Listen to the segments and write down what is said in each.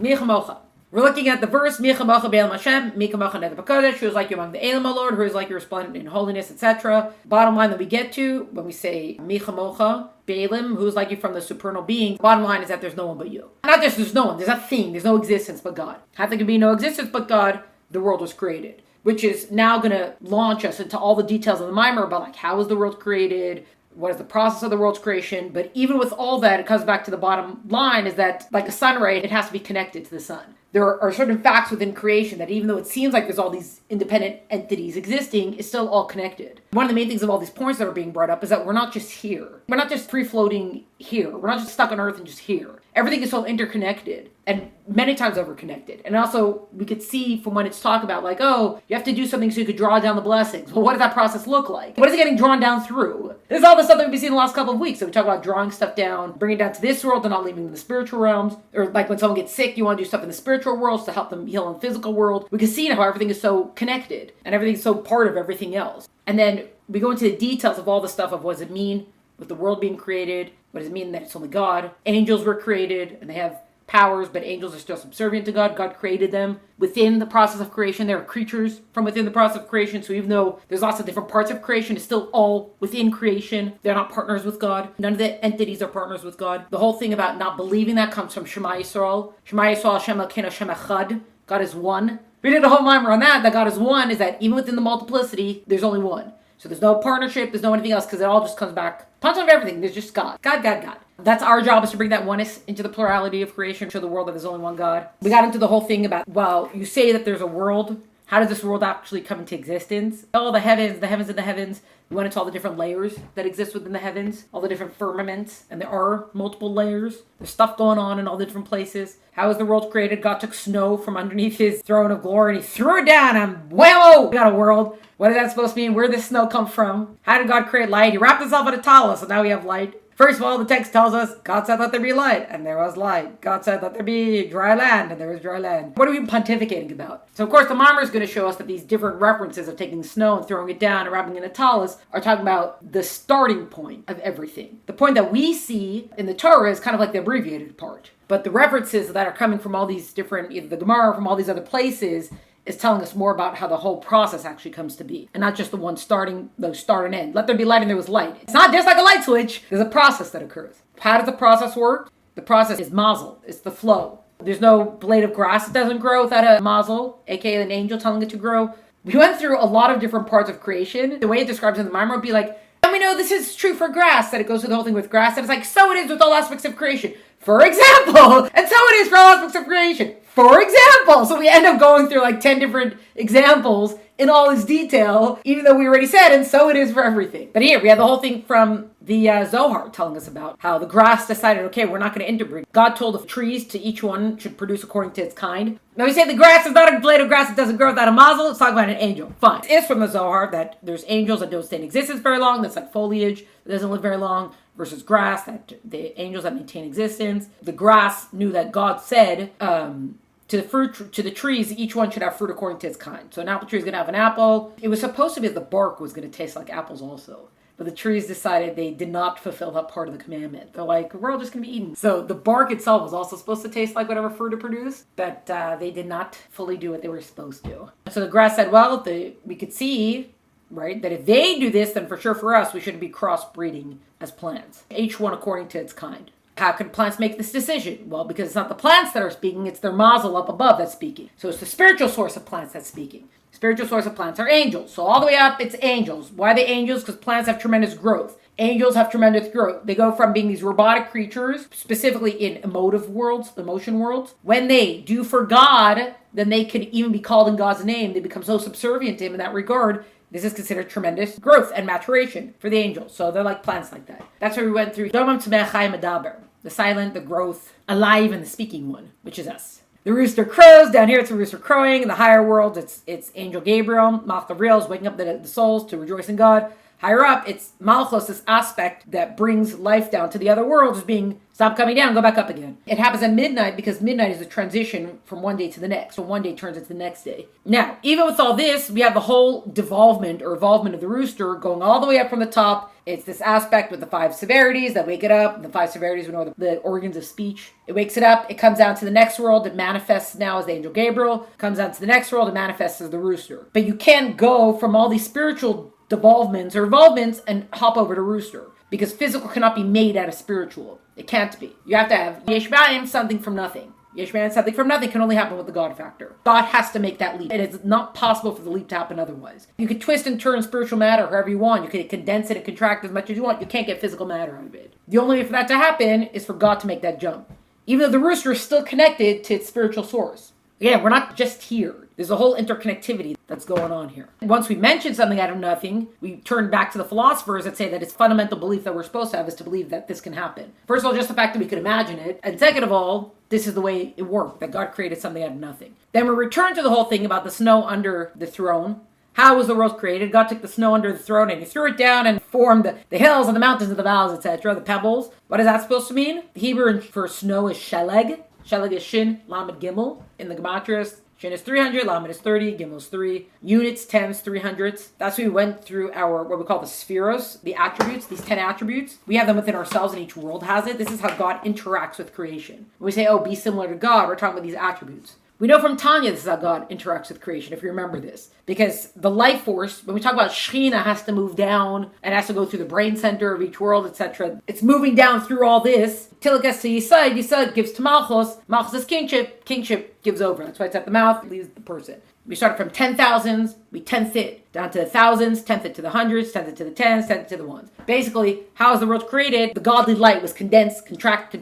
Mi Chamocha. We're looking at the verse, Mi Chamocha Be'elam Hashem, Mi Chamocha Nedab HaKodesh, who is like you among the Elam, O Lord, who is like you resplendent in holiness, etc. Bottom line that we get to, when we say Mi Chamocha Be'elam, who is like you from the supernal being, bottom line is that there's no one but you. Not just there's no one, there's a thing, there's no existence but God. How there can be no existence but God, the world was created. Which is now going to launch us into all the details of the Maamar about like how was the world created, what is the process of the world's creation. But even with all that, it comes back to the bottom line is that like a sun ray, it has to be connected to the sun. There are certain facts within creation that even though it seems like there's all these independent entities existing, it's still all connected. One of the main things of all these points that are being brought up is that we're not just here. We're not just free-floating here. We're not just stuck on Earth and just here. Everything is so interconnected and many times overconnected. And also, we could see from when it's talked about, like, oh, you have to do something so you could draw down the blessings. Well, what does that process look like? What is it getting drawn down through? This is all the stuff that we've been seeing the last couple of weeks. So we talk about drawing stuff down, bringing it down to this world and not leaving in the spiritual realms. Or like when someone gets sick, you want to do stuff in the spiritual worlds to help them heal in the physical world. We can see how everything is so connected and everything's so part of everything else. And then we go into the details of all the stuff of what does it mean with the world being created. What does it mean that it's only God? Angels were created and they have powers, but angels are still subservient to God. God created them. Within the process of creation, there are creatures from within the process of creation. So even though there's lots of different parts of creation, it's still all within creation. They're not partners with God. None of the entities are partners with God. The whole thing about not believing that comes from Shema Yisrael. Shema Yisrael, Hashem Elokeinu, Hashem Echad. God is one. We did a whole Maamar on that God is one, is that even within the multiplicity, there's only one. So there's no partnership, there's no anything else, because it all just comes back. Punch of everything, there's just God. God, God, God. That's our job, is to bring that oneness into the plurality of creation, show the world that there's only one God. We got into the whole thing about, well, you say that there's a world. How does this world actually come into existence? Oh, the heavens and the heavens. We went into all the different layers that exist within the heavens, all the different firmaments, and there are multiple layers. There's stuff going on in all the different places. How was the world created? God took snow from underneath his throne of glory and he threw it down and whammo! We got a world. What is that supposed to mean? Where did this snow come from? How did God create light? He wrapped himself in a towel, so now we have light. First of all, the text tells us, God said, let there be light, and there was light. God said, let there be dry land, and there was dry land. What are we pontificating about? So, of course, the Maamar is going to show us that these different references of taking snow and throwing it down and wrapping it in a talus are talking about the starting point of everything. The point that we see in the Torah is kind of like the abbreviated part. But the references that are coming from all these different, either the Gemara or from all these other places, is telling us more about how the whole process actually comes to be. And not just the one starting, the start and end. Let there be light and there was light. It's not just like a light switch. There's a process that occurs. How does the process work? The process is mazel. It's the flow. There's no blade of grass that doesn't grow without a mazel, aka an angel telling it to grow. We went through a lot of different parts of creation. The way it describes in the Maamar would be like, and we know this is true for grass, that it goes through the whole thing with grass, and it's like, so it is with all aspects of creation. For example, and so it is for all aspects of creation. For example, so we end up going through like 10 different examples in all this detail, even though we already said, and so it is for everything. But here, we have the whole thing from the Zohar telling us about how the grass decided, okay, we're not going to interbreed. God told the trees to each one should produce according to its kind. Now we say the grass is not a blade of grass, it doesn't grow without a mazel. Let's talk about an angel. Fine. It is from the Zohar that there's angels that don't stay in existence very long, that's like foliage that doesn't live very long, versus grass, that the angels that maintain existence. The grass knew that God said, to the trees, each one should have fruit according to its kind. So an apple tree is going to have an apple. It was supposed to be that the bark was going to taste like apples also. But the trees decided they did not fulfill that part of the commandment. They're like, we're all just going to be eaten. So the bark itself was also supposed to taste like whatever fruit it produced. But they did not fully do what they were supposed to. So the grass said, well, we could see, right, that if they do this, then for sure for us, we shouldn't be crossbreeding as plants. Each one according to its kind. How can plants make this decision? Well, because it's not the plants that are speaking, it's their mazel up above that's speaking. So it's the spiritual source of plants that's speaking. Spiritual source of plants are angels. So all the way up, it's angels. Why are they angels? Because plants have tremendous growth. Angels have tremendous growth. They go from being these robotic creatures, specifically in emotive worlds, emotion worlds. When they do for God, then they can even be called in God's name. They become so subservient to him in that regard. This is considered tremendous growth and maturation for the angels. So they're like plants like that. That's where we went through the silent, the growth, alive, and the speaking one, which is us. The rooster crows. Down here, it's the rooster crowing. In the higher world, it's Angel Gabriel. Malach Gabriel is waking up the souls to rejoice in God. Higher up, it's Malchus, this aspect that brings life down to the other world, is being, stop coming down, go back up again. It happens at midnight because midnight is a transition from one day to the next. So one day turns into the next day. Now, even with all this, we have the whole devolvement or evolvement of the rooster going all the way up from the top. It's this aspect with the 5 severities that wake it up. And the 5 severities, we know the organs of speech. It wakes it up. It comes down to the next world. It manifests now as the angel Gabriel. Comes down to the next world. It manifests as the rooster. But you can't go from all these spiritual devolvements or evolvements and hop over to rooster. Because physical cannot be made out of spiritual. It can't be. You have to have yesh ma'im, something from nothing. Yesh ma'im, something from nothing can only happen with the God factor. God has to make that leap. It is not possible for the leap to happen otherwise. You could twist and turn spiritual matter however you want. You could condense it and contract as much as you want. You can't get physical matter out of it. The only way for that to happen is for God to make that jump. Even though the rooster is still connected to its spiritual source. Again, we're not just here. There's a whole interconnectivity that's going on here. Once we mention something out of nothing, we turn back to the philosophers that say that it's fundamental belief that we're supposed to have is to believe that this can happen. First of all, just the fact that we could imagine it. And second of all, this is the way it worked, that God created something out of nothing. Then we return to the whole thing about the snow under the throne. How was the world created? God took the snow under the throne and he threw it down and formed the hills and the mountains and the valleys, etc., the pebbles. What is that supposed to mean? The Hebrew for snow is sheleg. Sheleg is shin, lamed gimel in the gematrias. Shin is 300, lamed is 30, gimel is 3. Units, tens, 300s. That's what we went through our, what we call the spheros, the attributes, these 10 attributes. We have them within ourselves and each world has it. This is how God interacts with creation. When we say, oh, be similar to God, we're talking about these attributes. We know from Tanya this is how God interacts with creation, if you remember this. Because the life force, when we talk about Shekhinah, has to move down and has to go through the brain center of each world, etc. It's moving down through all this till it gets to Yisod. Yisod gives to Malchus. Malchus is kingship. Kingship gives over. That's why it's at the mouth. It leaves the person. We started from 10,000s, we 10th it, down to the thousands, 10th it to the hundreds, 10th it to the tens, 10th it to the ones. Basically, how is the world created? The godly light was condensed, contract,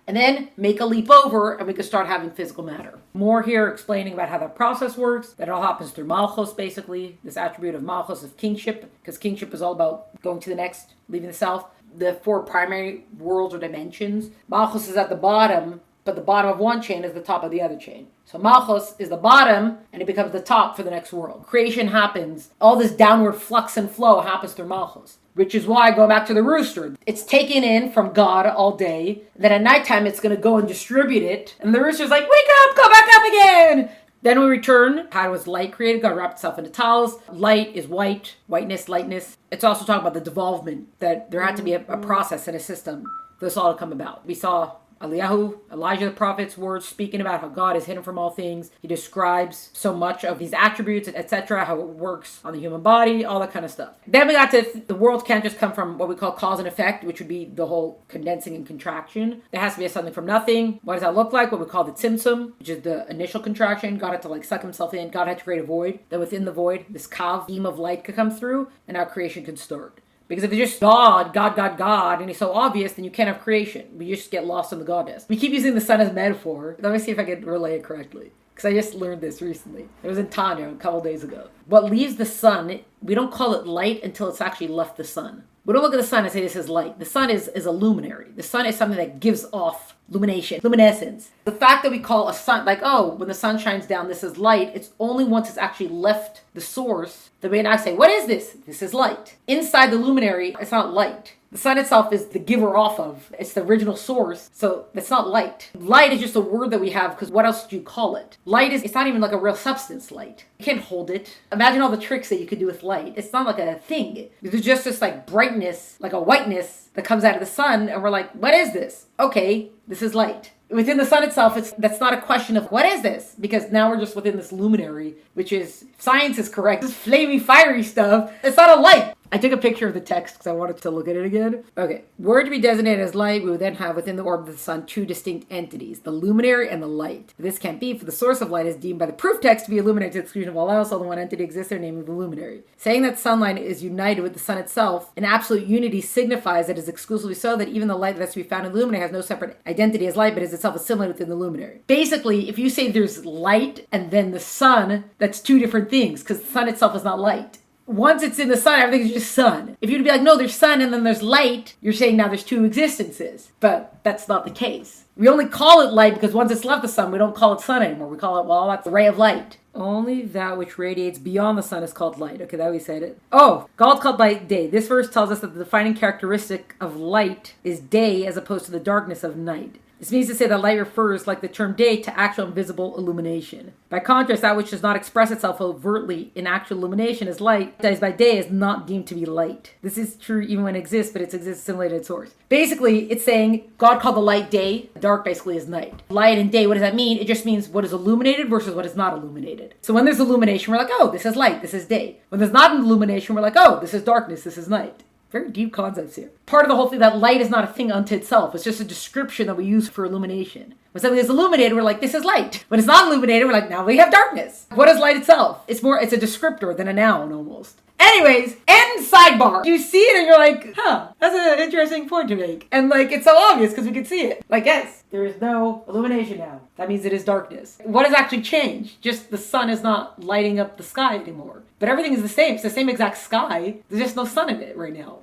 and then make a leap over, and we could start having physical matter. More here explaining about how that process works, that it all happens through Malchus, basically, this attribute of Malchus of kingship, because kingship is all about going to the next, leaving the self. The 4 primary worlds or dimensions. Malchus is at the bottom, but the bottom of one chain is the top of the other chain. So Malchus is the bottom, and it becomes the top for the next world. Creation happens. All this downward flux and flow happens through Malchus. Which is why, going back to the rooster, it's taken in from God all day. Then at nighttime, it's going to go and distribute it. And the rooster's like, wake up, go back up again. Then we return. How was light created? God wrapped itself into towels. Light is white, whiteness, lightness. It's also talking about the devolvement, that there had to be a process and a system for this all to come about. We saw Eliyahu, Elijah the prophet's words speaking about how God is hidden from all things. He describes so much of these attributes, etc., how it works on the human body, all that kind of stuff. Then we got to the world can't just come from what we call cause and effect, which would be the whole condensing and contraction. There has to be something from nothing. What does that look like? What we call the tzimtzum, which is the initial contraction. God had to suck himself in. God had to create a void. Then within the void, this kav, beam of light could come through, and our creation could start. Because if it's just God, and he's so obvious, then you can't have creation. We just get lost in the godness. We keep using the sun as a metaphor. Let me see if I can relay it correctly. Because I just learned this recently. It was in Tanya a couple days ago. What leaves the sun, we don't call it light until it's actually left the sun. We don't look at the sun and say this is light. The sun is a luminary. The sun is something that gives off lumination, luminescence. The fact that we call a sun, when the sun shines down, this is light, it's only once it's actually left the source that we now say, what is this? This is light. Inside the luminary, it's not light. The sun itself is the giver off of. It's the original source, so it's not light. Light is just a word that we have because what else do you call it? Light it's not even like a real substance light. You can't hold it. Imagine all the tricks that you could do with light. It's not like a thing. There's just this brightness, like a whiteness that comes out of the sun, and we're like, what is this? Okay, this is light. Within the sun itself, that's not a question of what is this? Because now we're just within this luminary, which is, if science is correct, this flamey, fiery stuff. It's not a light. I took a picture of the text because I wanted to look at it again. Okay. Were to be designated as light, we would then have within the orb of the sun 2 distinct entities, the luminary and the light. This can't be, for the source of light is deemed by the proof text to be illuminated to the exclusion of all else. Only one entity exists, their name is the luminary. Saying that sunlight is united with the sun itself, in absolute unity signifies that it is exclusively so that even the light that's to be found in the luminary has no separate identity as light, but is itself assimilated within the luminary. Basically, if you say there's light and then the sun, that's 2 different things, because the sun itself is not light. Once it's in the sun, everything's just sun. If you'd be like, no, there's sun and then there's light, you're saying now there's 2 existences. But that's not the case. We only call it light because once it's left the sun, we don't call it sun anymore. We call it, well, that's the ray of light. Only that which radiates beyond the sun is called light. Okay, that we said it. Oh, God's called light day. This verse tells us that the defining characteristic of light is day as opposed to the darkness of night. This means to say that light refers, like the term day, to actual invisible illumination. By contrast, that which does not express itself overtly in actual illumination as light, that is by day, is not deemed to be light. This is true even when it exists, but it exists assimilated at source. Basically, it's saying God called the light day, dark basically is night. Light and day, what does that mean? It just means what is illuminated versus what is not illuminated. So when there's illumination, we're like, oh, this is light, this is day. When there's not illumination, we're like, oh, this is darkness, this is night. Very deep concepts here. Part of the whole thing that light is not a thing unto itself. It's just a description that we use for illumination. When something is illuminated, we're like, this is light. When it's not illuminated, we're like, now we have darkness. What is light itself? It's a descriptor than a noun almost. Anyways, end sidebar. You see it and you're like, that's an interesting point to make. And it's so obvious because we can see it. Yes, there is no illumination now. That means it is darkness. What has actually changed? Just the sun is not lighting up the sky anymore. But everything is the same. It's the same exact sky. There's just no sun in it right now.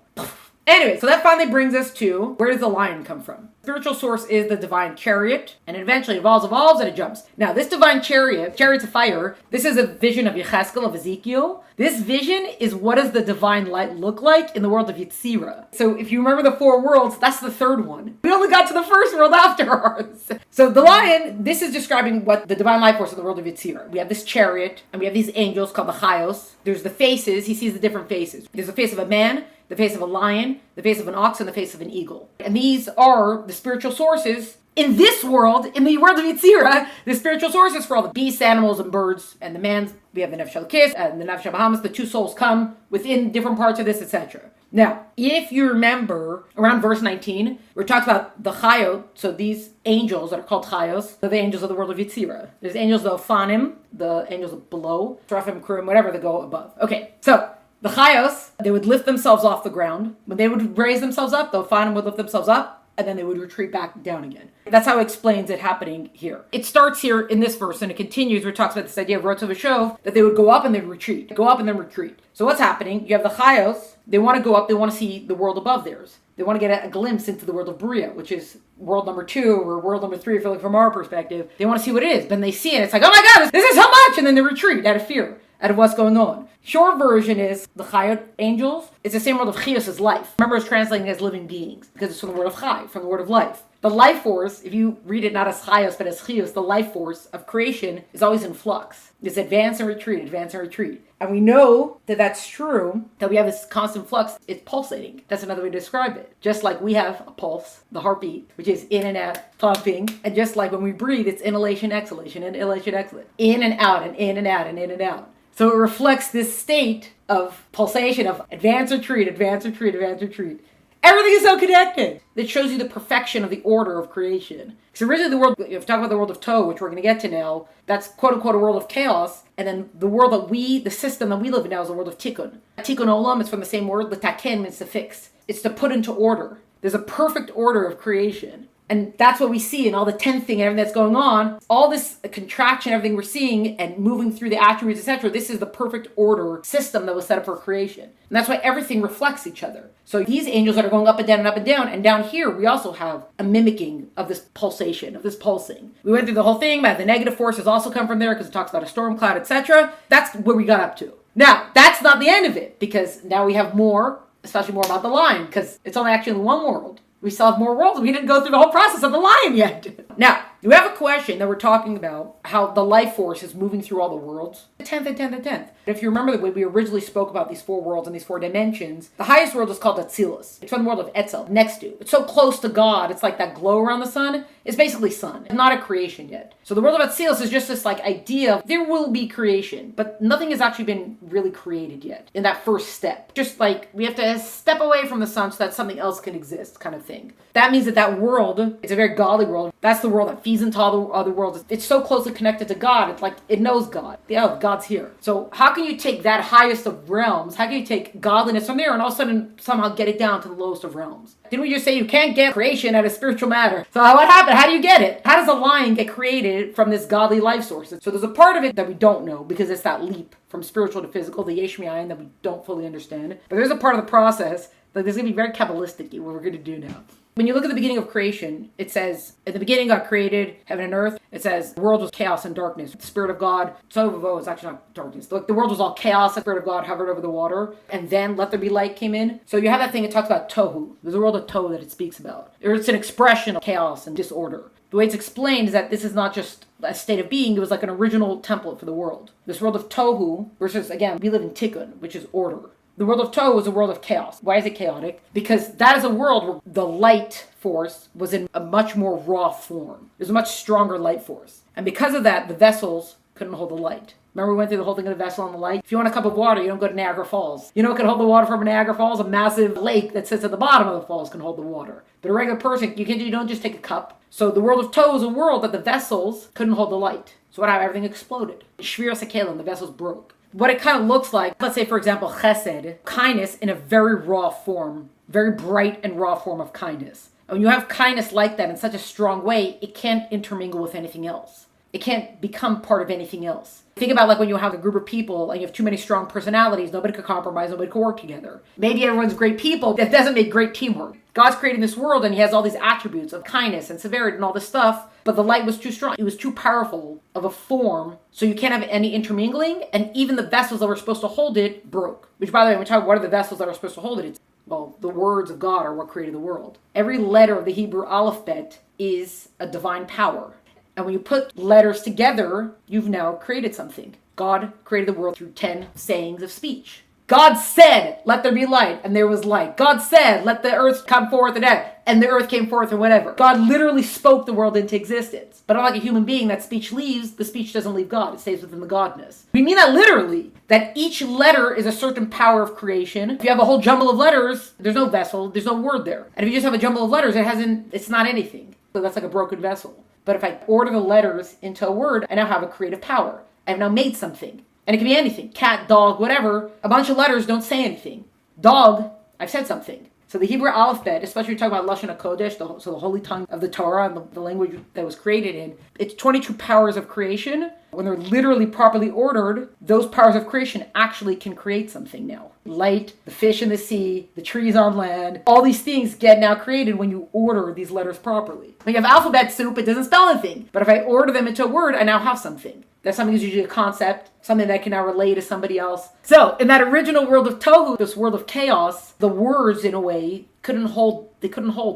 Anyway, so that finally brings us to, where does the lion come from? Spiritual source is the divine chariot, and it eventually evolves, and it jumps. Now, this divine chariots of fire, this is a vision of Yecheskel, of Ezekiel. This vision is what does the divine light look like in the world of Yetzirah. So if you remember the 4 worlds, that's the 3rd one. We only got to the 1st world afterwards. So the lion, this is describing what the divine life force in the world of Yetzirah. We have this chariot, and we have these angels called the Chayos. There's the faces, he sees the different faces. There's the face of a man, the face of a lion, the face of an ox, and the face of an eagle. And these are the spiritual sources in this world, in the world of Yetzirah, the spiritual sources for all the beasts, animals, and birds, and the man. We have the Nefesh Elokis and the Nefesh Bahamas. The 2 souls come within different parts of this, etc. Now, if you remember, around verse 19, we're talking about the Chayot, so these angels that are called Chayos, they're the angels of the world of Yetzirah. There's angels of Ophanim, the angels of below, Seraphim, Keruim, whatever, that go above. Okay, so the Chayos, they would lift themselves off the ground. When they would raise themselves up, the Ophanim would lift themselves up, and then they would retreat back down again. That's how it explains it happening here. It starts here in this verse, and it continues where it talks about this idea of Rotz V'Shov, that they would go up and they'd retreat. Go up and then retreat. So what's happening? You have the Chayos, they want to go up, they want to see the world above theirs. They want to get a glimpse into the world of Bria, which is world number 2 or world number 3, from our perspective. They want to see what it is. But they see it, it's like, oh my God, this is so much! And then they retreat out of fear, out of what's going on. Short version is the Chayot angels. It's the same word of Chiyos as life. Remember, it's translating as living beings because it's from the word of Chai, from the word of life. The life force, if you read it not as Chayos but as Chiyos, the life force of creation is always in flux. It's advance and retreat, advance and retreat. And we know that that's true, that we have this constant flux. It's pulsating. That's another way to describe it. Just like we have a pulse, the heartbeat, which is in and out, pumping. And just like when we breathe, it's inhalation, exhalation, inhalation, exhalation. In and out, and in and out, and in and out. So it reflects this state of pulsation of advance, retreat, advance, retreat, advance, retreat. Everything is so connected. It shows you the perfection of the order of creation. Because originally the world, if you talk about the world of Toh, which we're going to get to now, that's quote unquote a world of chaos. And then the world that the system that we live in now is a world of Tikkun. Tikkun Olam is from the same word, L'taken means to fix. It's to put into order. There's a perfect order of creation. And that's what we see in all the 10th thing and everything that's going on. All this contraction, everything we're seeing and moving through the attributes, etc. This is the perfect order system that was set up for creation. And that's why everything reflects each other. So these angels that are going up and down and up and down. And down here, we also have a mimicking of this pulsation, of this pulsing. We went through the whole thing, but the negative forces also come from there because it talks about a storm cloud, etc. That's where we got up to. Now, that's not the end of it because now we have more, especially more about the lion because it's only actually in one world. We still have more worlds. We didn't go through the whole process of the lion yet. Now, you have a question that we're talking about how the life force is moving through all the worlds. The 10th and 10th and 10th. If you remember the way we originally spoke about these 4 worlds and these 4 dimensions, the highest world is called Atzilus. It's from the world of Etzel, next to. It's so close to God. It's like that glow around the sun. It's basically sun. It's not a creation yet. So the world of Atzilus is just this idea of there will be creation, but nothing has actually been really created yet in that first step. Just we have to step away from the sun so that something else can exist kind of thing. That means that world, it's a very godly world. That's the world that feeds into all the other worlds. It's so closely connected to God. It's like it knows God. Yeah, God's here. So how can you take that highest of realms? How can you take godliness from there and all of a sudden somehow get it down to the lowest of realms? Didn't we just say you can't get creation out of spiritual matter? So what happened? How do you get it? How does a lion get created from this godly life source? So there's a part of it that we don't know because it's that leap from spiritual to physical, the Yesh Mi'ayin, that we don't fully understand. But there's a part of the process that is going to be very Kabbalistic-y, what we're going to do now. When you look at the beginning of creation, it says, in the beginning God created heaven and earth. It says, the world was chaos and darkness. The Spirit of God, Tohu is actually not darkness. The world was all chaos. The Spirit of God hovered over the water. And then let there be light came in. So you have that thing, it talks about Tohu. There's a world of Tohu that it speaks about. It's an expression of chaos and disorder. The way it's explained is that this is not just a state of being. It was like an original template for the world. This world of Tohu versus, again, we live in Tikkun, which is order. The world of Tohu is a world of chaos. Why is it chaotic? Because that is a world where the light force was in a much more raw form. There's a much stronger light force. And because of that, the vessels couldn't hold the light. Remember we went through the whole thing of the vessel and the light? If you want a cup of water, you don't go to Niagara Falls. You know what can hold the water from Niagara Falls? A massive lake that sits at the bottom of the falls can hold the water. But a regular person, you don't just take a cup. So the world of Tohu is a world that the vessels couldn't hold the light. So what happened? Everything exploded. Shvira Sekelim, the vessels broke. What it kind of looks like, let's say for example, chesed, kindness in a very raw form, very bright and raw form of kindness. And when you have kindness like that in such a strong way, it can't intermingle with anything else. It can't become part of anything else. Think about like when you have a group of people and you have too many strong personalities, nobody could compromise, nobody could work together. Maybe everyone's great people, that doesn't make great teamwork. God's creating this world and he has all these attributes of kindness and severity and all this stuff, but the light was too strong. It was too powerful of a form, so you can't have any intermingling, and even the vessels that were supposed to hold it broke. Which, by the way, when we talk about what are the vessels that are supposed to hold it, well, the words of God are what created the world. Every letter of the Hebrew alphabet is a divine power. And when you put letters together, you've now created something. God created the world through 10 sayings of speech. God said, let there be light, and there was light. God said, let the earth come forth and the earth came forth, or whatever. God literally spoke the world into existence. But unlike a human being, that speech leaves, the speech doesn't leave God. It stays within the Godness. We mean that literally, that each letter is a certain power of creation. If you have a whole jumble of letters, there's no vessel, there's no word there. And if you just have a jumble of letters, it's not anything. So that's like a broken vessel. But if I order the letters into a word, I now have a creative power. I've now made something. And it can be anything. Cat, dog, whatever. A bunch of letters don't say anything. Dog, I've said something. So the Hebrew alphabet, especially when you're talking about Lashon HaKodesh, so the holy tongue of the Torah and the language that was created in, it's 22 powers of creation. When they're literally properly ordered, those powers of creation actually can create something now. Light, the fish in the sea, the trees on land, all these things get now created when you order these letters properly. When you have alphabet soup, it doesn't spell anything. But if I order them into a word, I now have something. That something is usually a concept, something that I can now relay to somebody else. So, in that original world of Tohu, this world of chaos, the words, in a way, couldn't hold the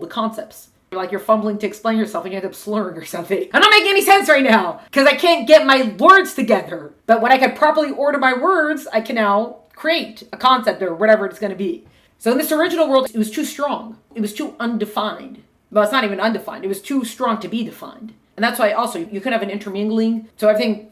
concepts. Like you're fumbling to explain yourself and you end up slurring or something. I'm not making any sense right now, because I can't get my words together. But when I can properly order my words, I can now create a concept or whatever it's going to be. So in this original world, it was too strong. It was too undefined. Well, it's not even undefined. It was too strong to be defined. And that's why also you could have an intermingling. So everything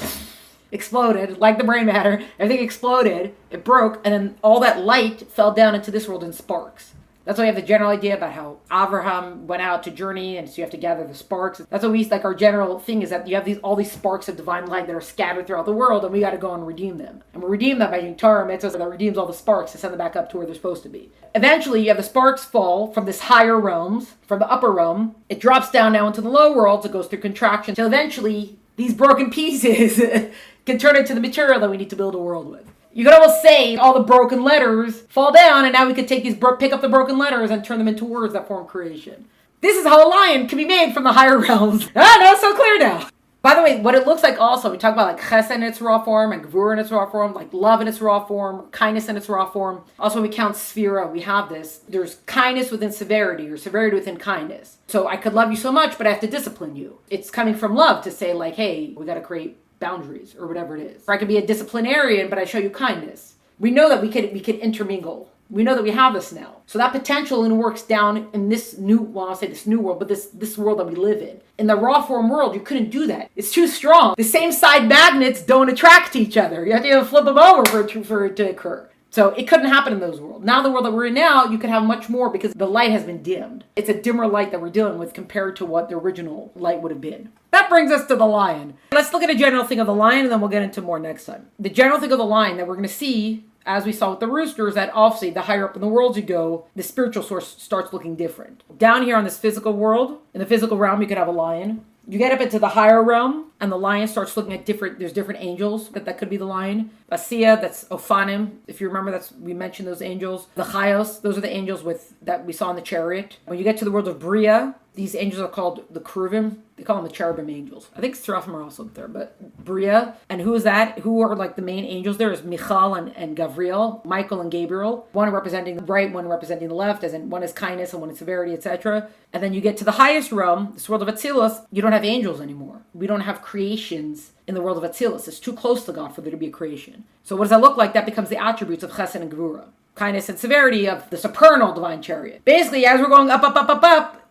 exploded, like the brain matter. Everything exploded, it broke, and then all that light fell down into this world in sparks. That's why we have the general idea about how Abraham went out to journey, and so you have to gather the sparks. That's what our general thing is, that you have all these sparks of divine light that are scattered throughout the world, and we got to go and redeem them. And we redeem them by doing Torah mitzvahs that redeems all the sparks to send them back up to where they're supposed to be. Eventually, you have the sparks fall from this higher realms, from the upper realm. It drops down now into the low worlds. It goes through contraction. So eventually, these broken pieces can turn into the material that we need to build a world with. You could almost say all the broken letters fall down, and now we could take pick up the broken letters and turn them into words that form creation. This is how a lion can be made from the higher realms. Now it's so clear now. By the way, what it looks like also, we talk about like chesed in its raw form and gvura in its raw form, like love in its raw form, kindness in its raw form. Also, when we count sphira, we have this. There's kindness within severity, or severity within kindness. So I could love you so much, but I have to discipline you. It's coming from love to say like, hey, we got to create boundaries or whatever it is. Or I could be a disciplinarian, but I show you kindness. We know that we could intermingle. We know that we have this now. So that potential works down in this new, well, I'll say this new world, but this world that we live in. In the raw form world, you couldn't do that. It's too strong. The same side magnets don't attract to each other. You have to flip them over for it to occur. So it couldn't happen in those worlds. Now the world that we're in now, you could have much more because the light has been dimmed. It's a dimmer light that we're dealing with compared to what the original light would have been. That brings us to the lion. Let's look at a general thing of the lion, and then we'll get into more next time. The general thing of the lion that we're going to see, as we saw with the rooster, is that obviously the higher up in the world you go, the spiritual source starts looking different. Down here on this physical world, in the physical realm, you could have a lion. You get up into the higher realm, and the lion starts looking at there's different angels. That could be the lion. Asiya, that's Ophanim. If you remember, we mentioned those angels. The Chayos, those are the angels that we saw in the chariot. When you get to the world of Bria, these angels are called the Kruvim. They call them the cherubim angels. I think Seraphim are also there, but Bria. And who is that? Who are like the main angels there is Michal and Gavriel, Michael and Gabriel. One representing the right, one representing the left, as in one is kindness and one is severity, etc. And then you get to the highest realm, this world of Atzilus, you don't have angels anymore. We don't have creations in the world of Atzilus. It's too close to God for there to be a creation. So what does that look like? That becomes the attributes of Chesed and Gevura. Kindness and severity of the supernal divine chariot. Basically, as we're going up,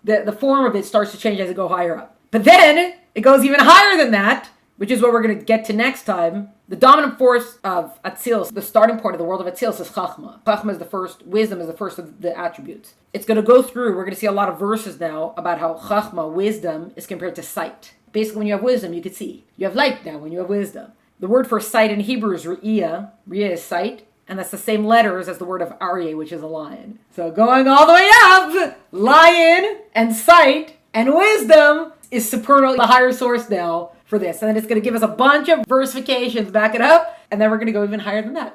the form of it starts to change as it go higher up. But then, it goes even higher than that, which is what we're going to get to next time. The dominant force of Atzilus, the starting point of the world of Atzilus is Chachma. Chachma is the first, wisdom is the first of the attributes. It's going to go through, we're going to see a lot of verses now about how Chachma, wisdom, is compared to sight. Basically, when you have wisdom, you can see. You have light now when you have wisdom. The word for sight in Hebrew is Re'iyah. Re'iyah is sight. And that's the same letters as the word of Aryeh, which is a lion. So going all the way up, lion and sight and wisdom is supernal, the higher source now for this. And then it's going to give us a bunch of versifications, back it up, and then we're going to go even higher than that.